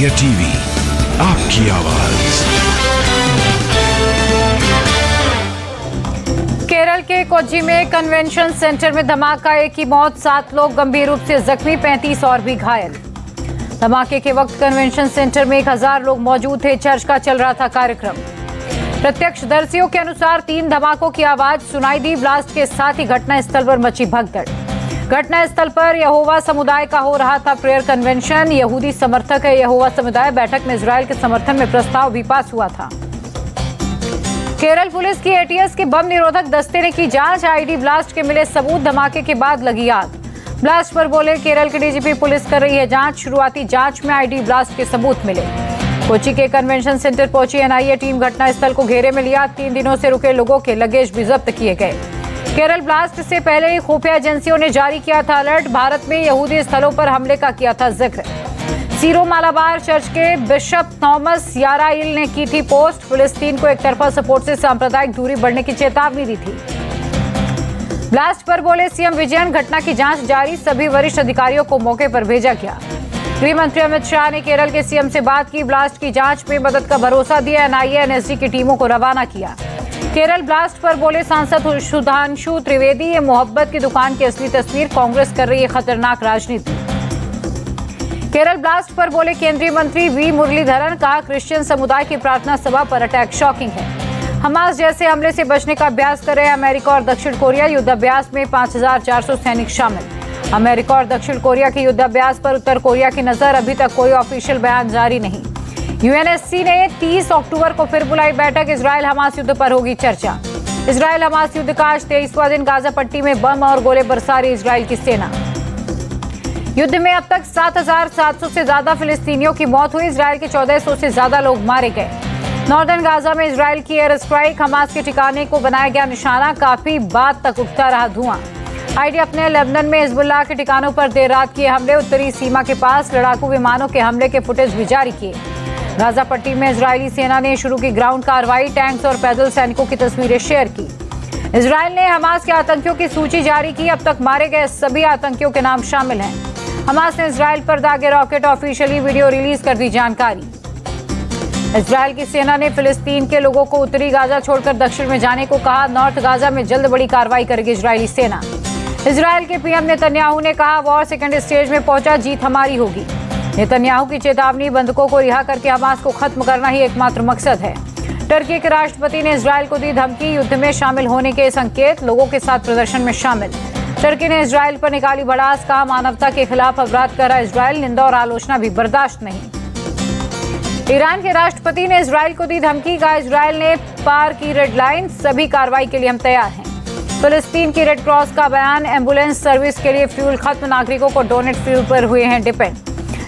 India TV, आपकी आवाज। केरल के कोच्चि में कन्वेंशन सेंटर में धमाका, एक की मौत, 7 लोग गंभीर रूप से जख्मी, 35 और भी घायल। धमाके के वक्त कन्वेंशन सेंटर में 1000 लोग मौजूद थे। चर्च का चल रहा था कार्यक्रम। प्रत्यक्षदर्शियों के अनुसार 3 धमाकों की आवाज सुनाई दी। ब्लास्ट के साथ ही घटनास्थल पर मची भगदड़। घटनास्थल पर यहोवा समुदाय का हो रहा था प्रेयर कन्वेंशन। यहूदी समर्थक है यहोवा समुदाय बैठक में इजरायल के समर्थन में प्रस्ताव भी पास हुआ था। केरल पुलिस की एटीएस के बम निरोधक दस्ते ने की जांच। आईडी ब्लास्ट के मिले सबूत, धमाके के बाद लगी आग। ब्लास्ट पर बोले केरल के डीजीपी, पुलिस कर रही है जांच। शुरुआती जांच में आईडी ब्लास्ट के सबूत मिले। कोच्चि के कन्वेंशन सेंटर पहुंची एनआईए टीम, घटनास्थल को घेरे में लिया। 3 दिनों से रुके लोगों के लगेज भी जब्त किए गए। केरल ब्लास्ट से पहले ही खुफिया एजेंसियों ने जारी किया था अलर्ट। भारत में यहूदी स्थलों पर हमले का किया था जिक्र। सीरो मालाबार चर्च के बिशप थॉमस याराइल ने की थी पोस्ट। फिलिस्तीन को एक तरफा सपोर्ट से सांप्रदायिक दूरी बढ़ने की चेतावनी दी थी। ब्लास्ट पर बोले सीएम विजयन, घटना की जांच जारी, सभी वरिष्ठ अधिकारियों को मौके पर भेजा गया। गृह मंत्री अमित शाह ने केरल के सीएम से बात की। ब्लास्ट की जांच में मदद का भरोसा दिया। एनआईए एनएसजी की टीमों को रवाना किया। केरल ब्लास्ट पर बोले सांसद सुधांशु त्रिवेदी, ये मोहब्बत की दुकान की असली तस्वीर, कांग्रेस कर रही है खतरनाक राजनीति। केरल ब्लास्ट पर बोले केंद्रीय मंत्री वी मुरलीधरन, कहा क्रिश्चियन समुदाय की प्रार्थना सभा पर अटैक शॉकिंग है। हमास जैसे हमले से बचने का अभ्यास कर रहे हैं अमेरिका और दक्षिण कोरिया। युद्धाभ्यास में 5400 सैनिक शामिल। अमेरिका और दक्षिण कोरिया के युद्धाभ्यास पर उत्तर कोरिया की नजर, अभी तक कोई ऑफिशियल बयान जारी नहीं। यूएनएससी ने 30 अक्टूबर को फिर बुलाई बैठक। इजरायल हमास युद्ध पर होगी चर्चा। इजरायल हमास युद्ध का आज 23वां दिन। गाजा पट्टी में बम और गोले बरसा रही इजरायल की सेना। युद्ध में अब तक 7700 से ज्यादा फिलिस्तीनियों की मौत हुई। इजरायल के 1400 से ज्यादा लोग मारे गए। नॉर्दर्न गाजा में इजरायल की एयर स्ट्राइक, हमास के ठिकाने को बनाया गया निशाना। काफी बाद तक उठता रहा धुआं। आईडीएफ ने लेबनान में हिजबुल्लाह के ठिकानों पर देर रात किए हमले। उत्तरी सीमा के पास लड़ाकू विमानों के हमले के फुटेज भी जारी किए। गाजा पट्टी में इजरायली सेना ने शुरू की ग्राउंड कार्रवाई। टैंक्स और पैदल सैनिकों की तस्वीरें शेयर की। इजरायल ने हमास के आतंकियों की सूची जारी की। अब तक मारे गए सभी आतंकियों के नाम शामिल हैं। हमास ने इजरायल पर दागे रॉकेट, ऑफिशियली वीडियो रिलीज कर दी जानकारी। इजरायल की सेना ने फिलिस्तीन के लोगों को उत्तरी गाजा छोड़कर दक्षिण में जाने को कहा। नॉर्थ गाजा में जल्द बड़ी कार्रवाई करेगी इजरायली सेना। इजरायल के पीएम नेतन्याहू ने कहा वॉर सेकेंड स्टेज में पहुंचा, जीत हमारी होगी। नेतन्याहू की चेतावनी, बंधकों को रिहा करके हमास को खत्म करना ही एकमात्र मकसद है। टर्की के राष्ट्रपति ने इजरायल को दी धमकी, युद्ध में शामिल होने के संकेत, लोगों के साथ प्रदर्शन में शामिल। टर्की ने इजरायल पर निकाली भड़ास, कहा मानवता के खिलाफ अपराध कर रहा इजरायल, निंदा और आलोचना भी बर्दाश्त नहीं। ईरान के राष्ट्रपति ने इजरायल को दी धमकी, कहा इजरायल ने पार की रेड लाइन, सभी कार्रवाई के लिए हम तैयार हैं। फिलिस्तीन की रेड क्रॉस का बयान, एम्बुलेंस सर्विस के लिए फ्यूल खत्म, नागरिकों को डोनेट फ्यूल पर हुए हैं डिपेंड।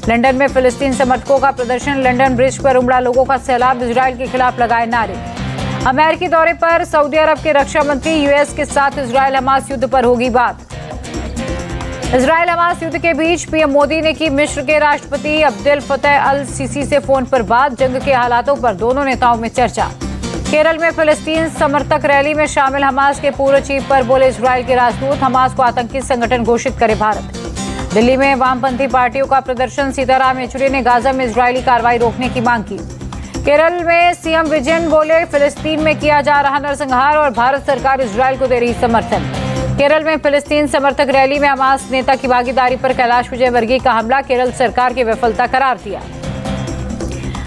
लंदन में फिलिस्तीन समर्थकों का प्रदर्शन, लंदन ब्रिज पर उमड़ा लोगों का सैलाब, इजरायल के खिलाफ लगाए नारे। अमेरिकी दौरे पर सऊदी अरब के रक्षा मंत्री, यूएस के साथ इजरायल हमास युद्ध पर होगी बात। इजरायल हमास युद्ध के बीच पीएम मोदी ने की मिस्र के राष्ट्रपति अब्देल फतेह अल सीसी से फोन पर बात। जंग के हालातों पर दोनों नेताओं में चर्चा। केरल में फिलिस्तीन समर्थक रैली में शामिल, हमास के पूर्व चीफ पर बोले इजरायल के राजदूत, हमास को आतंकी संगठन घोषित करे भारत। दिल्ली में वामपंथी पार्टियों का प्रदर्शन, सीताराम येचुरी ने गाजा में इजरायली कार्रवाई रोकने की मांग की। केरल में सीएम विजयन बोले फिलिस्तीन में किया जा रहा नरसंहार और भारत सरकार इजरायल को दे रही समर्थन। केरल में फिलिस्तीन समर्थक रैली में हमास नेता की भागीदारी पर कैलाश विजयवर्गीय का हमला, केरल सरकार की विफलता करार दिया।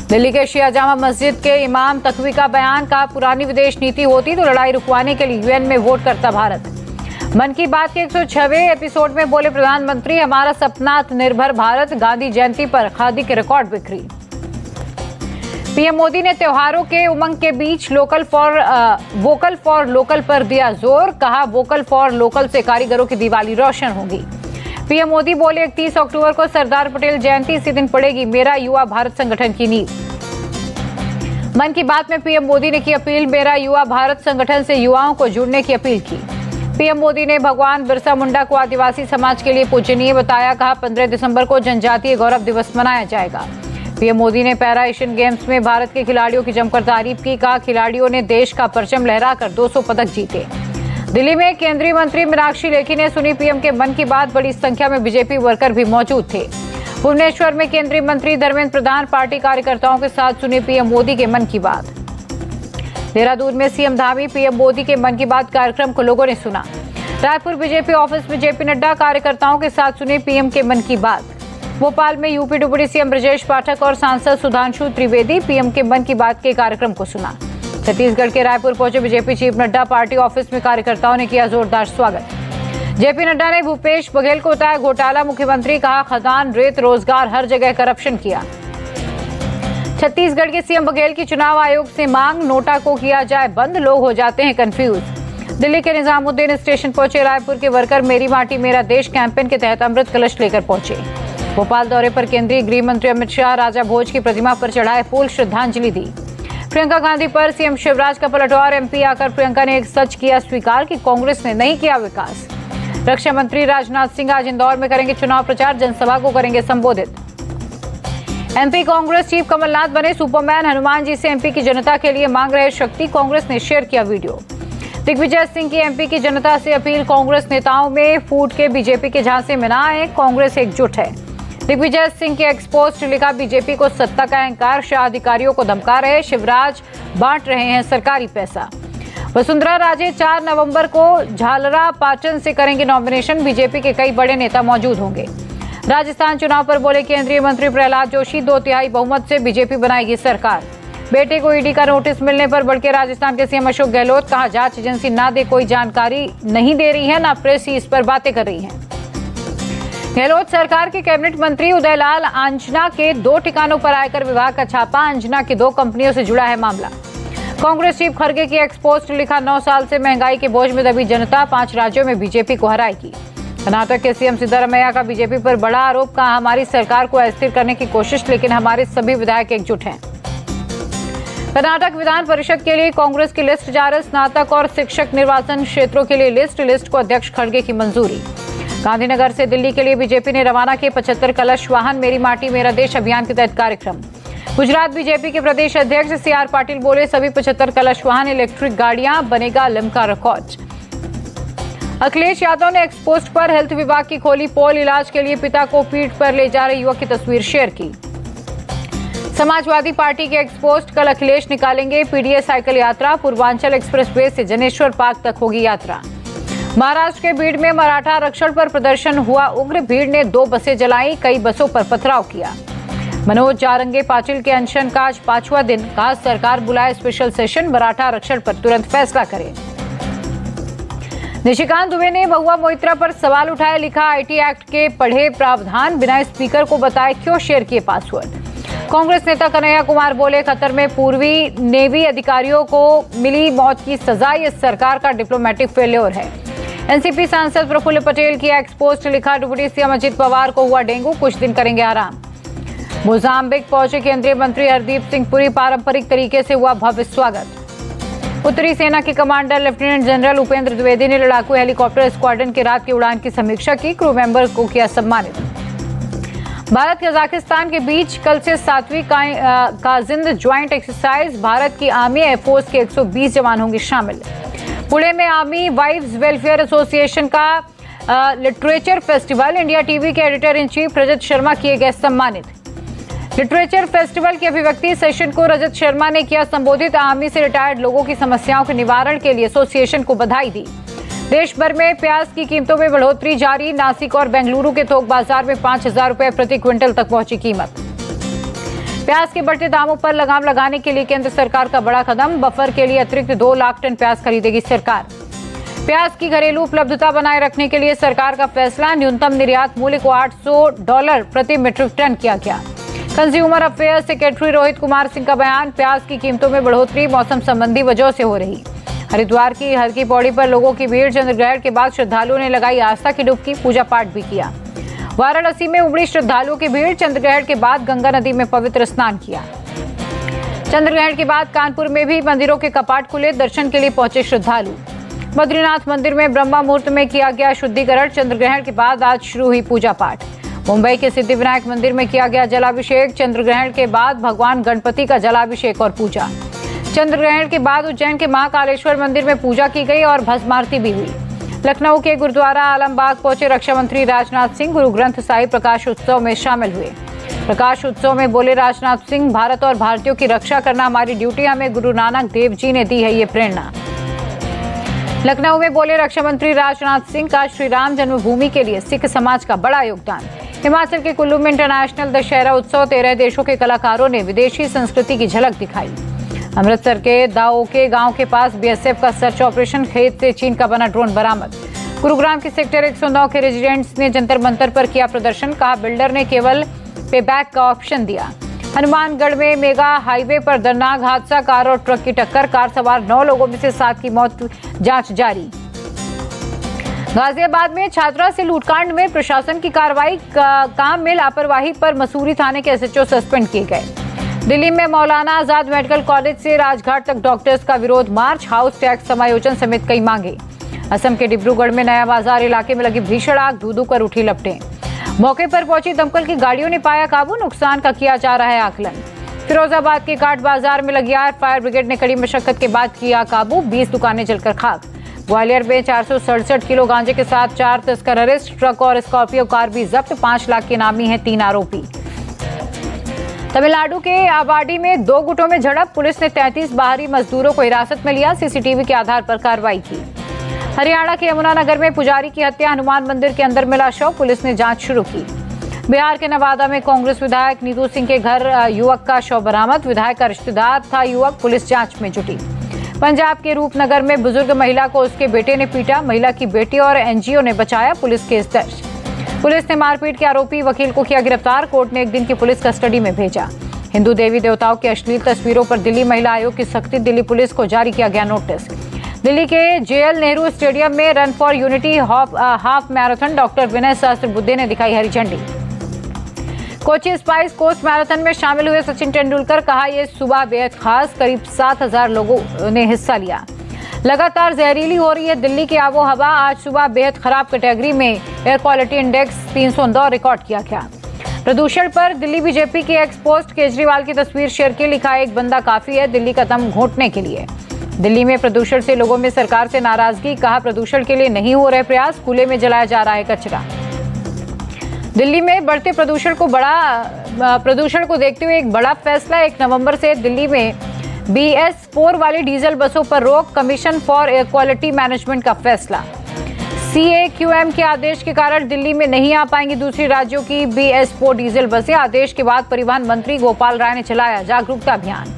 दिल्ली के शिया जामा मस्जिद के इमाम तकवी का बयान, कहा पुरानी विदेश नीति होती तो लड़ाई रुकवाने के लिए यूएन में वोट करता भारत। मन की बात के 106वें एपिसोड में बोले प्रधानमंत्री, हमारा सपना आत्मनिर्भर भारत, गांधी जयंती पर खादी के रिकॉर्ड बिक्री। पीएम मोदी ने त्योहारों के उमंग के बीच वोकल फॉर लोकल पर दिया जोर, कहा वोकल फॉर लोकल से कारीगरों की दिवाली रोशन होगी। पीएम मोदी बोले 31 अक्टूबर को सरदार पटेल जयंती, इसी दिन पड़ेगी मेरा युवा भारत संगठन की नींव। मन की बात में पीएम मोदी ने की अपील, मेरा युवा भारत संगठन से युवाओं को जुड़ने की अपील की। पीएम मोदी ने भगवान बिरसा मुंडा को आदिवासी समाज के लिए पूजनीय बताया, कहा 15 दिसंबर को जनजातीय गौरव दिवस मनाया जाएगा। पीएम मोदी ने पैरा एशियन गेम्स में भारत के खिलाड़ियों की जमकर तारीफ की, कहा खिलाड़ियों ने देश का परचम लहराकर 200 पदक जीते। दिल्ली में केंद्रीय मंत्री मीनाक्षी लेखी ने सुनी पीएम के मन की बात, बड़ी संख्या में बीजेपी वर्कर भी मौजूद थे। भुवनेश्वर में केंद्रीय मंत्री धर्मेंद्र प्रधान पार्टी कार्यकर्ताओं के साथ सुने पीएम मोदी के मन की बात। देहरादून में सीएम धामी पीएम मोदी के मन की बात कार्यक्रम को लोगों ने सुना। रायपुर बीजेपी ऑफिस में जेपी नड्डा कार्यकर्ताओं के साथ सुने पीएम के मन की बात। भोपाल में UP deputy CM Brajesh Pathak और सांसद सुधांशु त्रिवेदी पीएम के मन की बात के कार्यक्रम को सुना। छत्तीसगढ़ के रायपुर पहुंचे BJP chief Nadda party office में कार्यकर्ताओं ने किया जोरदार स्वागत। जेपी नड्डा ने भूपेश बघेल को बताया घोटाला मुख्यमंत्री, कहा खदान, रेत, रोजगार हर जगह करप्शन किया। छत्तीसगढ़ के सीएम बघेल की चुनाव आयोग से मांग, नोटा को किया जाए बंद, लोग हो जाते हैं कंफ्यूज। दिल्ली के निजामुद्दीन स्टेशन पहुंचे रायपुर के वर्कर मेरी माटी मेरा देश कैंपेन के तहत अमृत कलश लेकर पहुंचे। भोपाल दौरे पर केंद्रीय गृह मंत्री अमित शाह राजा भोज की प्रतिमा पर चढ़ाए फूल, श्रद्धांजलि दी। प्रियंका गांधी पर सीएम शिवराज का पलटवार, एमपी आकर प्रियंका ने एक सच किया स्वीकार कि कांग्रेस ने नहीं किया विकास। रक्षा मंत्री राजनाथ सिंह आज इंदौर में करेंगे चुनाव प्रचार, जनसभा को करेंगे संबोधित। एमपी कांग्रेस चीफ कमलनाथ बने सुपरमैन, हनुमान जी से एमपी की जनता के लिए मांग रहे शक्ति, कांग्रेस ने शेयर किया वीडियो। दिग्विजय सिंह की एमपी की जनता से अपील, कांग्रेस नेताओं में फूट के बीजेपी के झांसे में ना आए, कांग्रेस एकजुट है। दिग्विजय सिंह के एक्सपोस्ट लिखा, बीजेपी को सत्ता का अहंकार, शाह अधिकारियों को धमका रहे, शिवराज बांट रहे हैं सरकारी पैसा। वसुंधरा राजे 4 नवंबर को झालरा पाटन से करेंगे नॉमिनेशन, बीजेपी के कई बड़े नेता मौजूद होंगे। राजस्थान चुनाव पर बोले केंद्रीय मंत्री प्रहलाद जोशी, 2/3 बहुमत से बीजेपी बनाएगी सरकार। बेटे को ईडी का नोटिस मिलने पर भड़के राजस्थान के सीएम अशोक गहलोत, कहा जांच एजेंसी ना दे कोई जानकारी नहीं दे रही है, ना प्रेस ही इस पर बातें कर रही है। गहलोत सरकार के कैबिनेट मंत्री उदयलाल आंजना के 2 ठिकानों पर आयकर विभाग का छापा, अंजना की 2 कंपनियों से जुड़ा है मामला। कांग्रेस चीफ खड़गे की एक्सपोस्ट लिखा, 9 साल से महंगाई के बोझ में दबी जनता 5 राज्यों में बीजेपी को हराएगी। कर्नाटक के सीएम सिद्धरामैया का बीजेपी पर बड़ा आरोप, कहा हमारी सरकार को अस्थिर करने की कोशिश, लेकिन हमारे सभी विधायक एकजुट हैं। कर्नाटक विधान परिषद के लिए कांग्रेस की लिस्ट जारी, स्नातक और शिक्षक निर्वाचन क्षेत्रों के लिए लिस्ट को अध्यक्ष खड़गे की मंजूरी। गांधीनगर से दिल्ली के लिए बीजेपी ने रवाना किए 75 कलश वाहन, मेरी माटी मेरा देश अभियान के तहत कार्यक्रम। गुजरात बीजेपी के प्रदेश अध्यक्ष सीआर पाटिल बोले, सभी 75 कलश वाहन इलेक्ट्रिक गाड़ियां, बनेगा लिम्का रिकॉर्ड। अखिलेश यादव ने एक्सपोस्ट पर हेल्थ विभाग की खोली पोल, इलाज के लिए पिता को पीठ पर ले जा रहे युवक की तस्वीर शेयर की। समाजवादी पार्टी के एक्सपोस्ट, कल अखिलेश निकालेंगे पीडीए साइकिल यात्रा, पूर्वांचल एक्सप्रेसवे से जनेश्वर पार्क तक होगी यात्रा। महाराष्ट्र के बीड़ में मराठा आरक्षण पर प्रदर्शन हुआ उग्र, भीड़ ने 2 बसें जलाई, कई बसों पर पथराव किया। मनोज जारंगे पाटिल के अनशन का आज 5वां दिन, कहा सरकार बुलाए स्पेशल सेशन, मराठा आरक्षण पर तुरंत फैसला करे। निशिकांत दुबे ने महुआ मोइत्रा पर सवाल उठाया, लिखा आईटी एक्ट के पढ़े प्रावधान, बिना स्पीकर को बताए क्यों शेयर किए पासवर्ड। कांग्रेस नेता कन्हैया कुमार बोले, कतर में पूर्वी नेवी अधिकारियों को मिली मौत की सजा, ये सरकार का डिप्लोमेटिक फेल्योर है। एनसीपी सांसद प्रफुल्ल पटेल की एक्सपोस्ट लिखा, डिप्टी सीएम अजित पवार को हुआ डेंगू, कुछ दिन करेंगे आराम। मोजाम्बिक पहुंचे केंद्रीय मंत्री हरदीप सिंह पुरी, पारंपरिक तरीके से हुआ भव्य स्वागत। उत्तरी सेना के commander lieutenant general Upendra Dwivedi ने लड़ाकू हेलीकॉप्टर स्क्वाड्रन की रात की उड़ान की समीक्षा की, क्रू मेंबर को किया सम्मानित। भारत कजाकिस्तान के बीच कल से 7वीं काजिंद ज्वाइंट एक्सरसाइज, भारत की आर्मी एयरफोर्स के 120 जवान होंगे शामिल। पुणे में आर्मी वाइव्स वेलफेयर एसोसिएशन का लिटरेचर फेस्टिवल, इंडिया टीवी के editor in chief Rajat Sharma किए गए सम्मानित। लिटरेचर फेस्टिवल के अभिव्यक्ति सेशन को रजत शर्मा ने किया संबोधित, आर्मी से रिटायर्ड लोगों की समस्याओं के निवारण के लिए एसोसिएशन को बधाई दी। देश भर में प्याज की कीमतों में बढ़ोतरी जारी, नासिक और बेंगलुरु के थोक बाजार में 5,000 रुपए प्रति क्विंटल तक पहुंची कीमत। प्याज के बढ़ते दामों पर लगाम लगाने के लिए केंद्र सरकार का बड़ा कदम, बफर के लिए अतिरिक्त 2 लाख टन प्याज खरीदेगी सरकार। प्याज की घरेलू उपलब्धता बनाए रखने के लिए सरकार का फैसला, न्यूनतम निर्यात मूल्य को $800 प्रति मीट्रिक टन किया गया। Consumer affairs secretary Rohit Kumar Singh का बयान, प्याज की कीमतों में बढ़ोतरी मौसम संबंधी वजह से हो रही। हरिद्वार की हर की पौड़ी पर लोगों की भीड़, चंद्रग्रहण के बाद श्रद्धालुओं ने लगाई आस्था की डुबकी, पूजा पाठ भी किया। वाराणसी में उमड़ी श्रद्धालुओं की भीड़, चंद्रग्रहण के बाद गंगा नदी में पवित्र स्नान किया। चंद्रग्रहण के बाद कानपुर में भी मंदिरों के कपाट खुले, दर्शन के लिए पहुंचे श्रद्धालु। बद्रीनाथ मंदिर में ब्रह्मा मुहूर्त में किया गया शुद्धिकरण, चंद्रग्रहण के बाद आज शुरू हुई पूजा पाठ। मुंबई के सिद्धिविनायक मंदिर में किया गया जलाभिषेक, चंद्रग्रहण के बाद भगवान गणपति का जलाभिषेक और पूजा। चंद्रग्रहण के बाद उज्जैन के महाकालेश्वर मंदिर में पूजा की गई और भस्म आरती भी हुई। लखनऊ के गुरुद्वारा आलमबाग पहुंचे रक्षा मंत्री राजनाथ सिंह गुरु ग्रंथ साहिब प्रकाश उत्सव में शामिल हुए। प्रकाश उत्सव में बोले राजनाथ सिंह, भारत और भारतीयों की रक्षा करना हमारी ड्यूटी, हमें गुरु नानक देव जी ने दी है ये प्रेरणा। लखनऊ में बोले रक्षा मंत्री राजनाथ सिंह का श्री राम जन्मभूमि के लिए सिख समाज का बड़ा योगदान। हिमाचल के कुल्लू में इंटरनेशनल दशहरा उत्सव 13 देशों के कलाकारों ने विदेशी संस्कृति की झलक दिखाई। अमृतसर के दाओके गांव के पास बीएसएफ का सर्च ऑपरेशन, खेत से चीन का बना ड्रोन बरामद। गुरुग्राम के सेक्टर 109 के रेजिडेंट्स ने जंतर मंतर पर किया प्रदर्शन, कहा बिल्डर ने केवल पेबैक का ऑप्शन दिया। हनुमानगढ़ में मेगा हाईवे पर दर्दनाक हादसा, कार और ट्रक की टक्कर, कार सवार 9 लोगों में से 7 की मौत, जांच जारी। गाजियाबाद में छात्रा से लूटकांड में प्रशासन की कार्रवाई, काम में लापरवाही पर मसूरी थाने के एसएचओ सस्पेंड किए गए। दिल्ली में मौलाना आजाद मेडिकल कॉलेज से राजघाट तक डॉक्टर्स का विरोध मार्च, हाउस टैक्स समायोजन समेत कई मांगे। असम के डिब्रूगढ़ में नया बाजार इलाके में लगी भीषण आग, धू-धू कर उठी लपटें। मौके पर पहुंची दमकल की गाड़ियों ने पाया काबू, नुकसान का किया जा रहा है आकलन। फिरोजाबाद के काट बाजार में लगी आग, फायर ब्रिगेड ने कड़ी मशक्कत के बाद किया काबू, 20 दुकानें जलकर खाक। ग्वालियर में 467 किलो गांजे के साथ 4 तस्कर अरेस्ट, ट्रक और स्कॉर्पियो कार भी जब्त, 5 लाख के नामी हैं 3 आरोपी। तमिलनाडु के आबाडी में 2 गुटों में झड़प, पुलिस ने 33 बाहरी मजदूरों को हिरासत में लिया, सीसीटीवी के आधार पर कार्रवाई की। हरियाणा के यमुनानगर में पुजारी की हत्या, हनुमान मंदिर के अंदर मिला शव, पुलिस ने जांच शुरू की। बिहार के नवादा में कांग्रेस विधायक नीतू सिंह के घर युवक का शव बरामद, विधायक का रिश्तेदार था युवक, पुलिस जांच में जुटी। पंजाब के रूपनगर में बुजुर्ग महिला को उसके बेटे ने पीटा, महिला की बेटी और एनजीओ ने बचाया, पुलिस केस दर्ज। पुलिस ने मारपीट के आरोपी वकील को किया गिरफ्तार, कोर्ट ने 1 दिन की पुलिस कस्टडी में भेजा। हिंदू देवी देवताओं की अश्लील तस्वीरों पर दिल्ली महिला आयोग की सख्ती, दिल्ली पुलिस को जारी किया गया नोटिस। दिल्ली के जेएल नेहरू स्टेडियम में run for unity half marathon, doctor Vinay Sahasrabuddhe ने दिखाई हरी झंडी। कोची स्पाइस कोस्ट मैराथन में शामिल हुए सचिन तेंदुलकर, कहा यह सुबह बेहद खास, करीब 7000 लोगों ने हिस्सा लिया। लगातार जहरीली हो रही है दिल्ली की आबो हवा, आज सुबह बेहद खराब कैटेगरी में एयर क्वालिटी इंडेक्स 309 रिकॉर्ड किया गया। प्रदूषण पर दिल्ली बीजेपी की एक्स पोस्ट, केजरीवाल की तस्वीर शेयर की, लिखा एक बंदा काफी है दिल्ली का दम घोंटने के लिए। दिल्ली में प्रदूषण से लोगों में सरकार से नाराजगी, कहा प्रदूषण के लिए नहीं हो रहे प्रयास, खुले में जलाया जा रहा है कचरा। दिल्ली में बढ़ते प्रदूषण को देखते हुए एक बड़ा फैसला, 1 नवंबर से दिल्ली में BS4 वाली डीजल बसों पर रोक, commission for air quality management का फैसला। CAQM के आदेश के कारण दिल्ली में नहीं आ पाएंगी दूसरी राज्यों की BS4 डीजल बसें, आदेश के बाद परिवहन मंत्री गोपाल राय ने चलाया जागरूकता अभियान।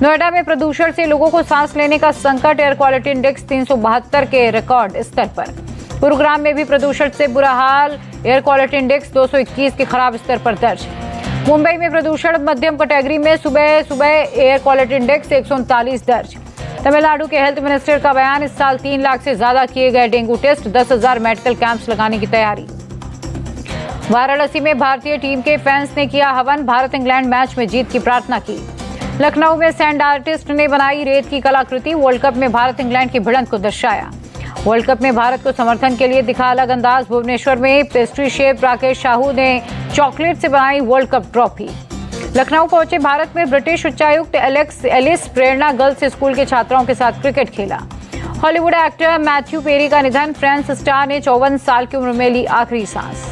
नोएडा में प्रदूषण से लोगों को सांस लेने का संकट, एयर क्वालिटी इंडेक्स 372 के रिकॉर्ड स्तर पर। गुरुग्राम में भी प्रदूषण से बुरा हाल, एयर क्वालिटी इंडेक्स 221 के खराब स्तर पर दर्ज। मुंबई में प्रदूषण मध्यम कैटेगरी में, सुबह एयर क्वालिटी इंडेक्स 139 दर्ज। तमिलनाडु के हेल्थ मिनिस्टर का बयान, इस साल 3 लाख से ज्यादा किए गए डेंगू टेस्ट, 10,000 मेडिकल कैंप्स लगाने की तैयारी। वाराणसी में भारतीय टीम के फैंस ने किया हवन, भारत इंग्लैंड मैच में जीत की प्रार्थना की। लखनऊ में सैंड आर्टिस्ट ने बनाई रेत की कलाकृति, वर्ल्ड कप में भारत इंग्लैंड की भिड़ंत को दर्शाया। वर्ल्ड कप में भारत को समर्थन के लिए दिखा अलग अंदाज, भुवनेश्वर में पेस्ट्री शेफ राकेश साहू ने चॉकलेट से बनाई वर्ल्ड कप ट्रॉफी। लखनऊ पहुंचे भारत में ब्रिटिश उच्चायुक्त एलेक्स एलिस, प्रेरणा गर्ल्स स्कूल के छात्राओं के साथ क्रिकेट खेला। हॉलीवुड एक्टर मैथ्यू पेरी का निधन, फ्रेंच स्टार ने 54 साल की उम्र में ली आखिरी सांस।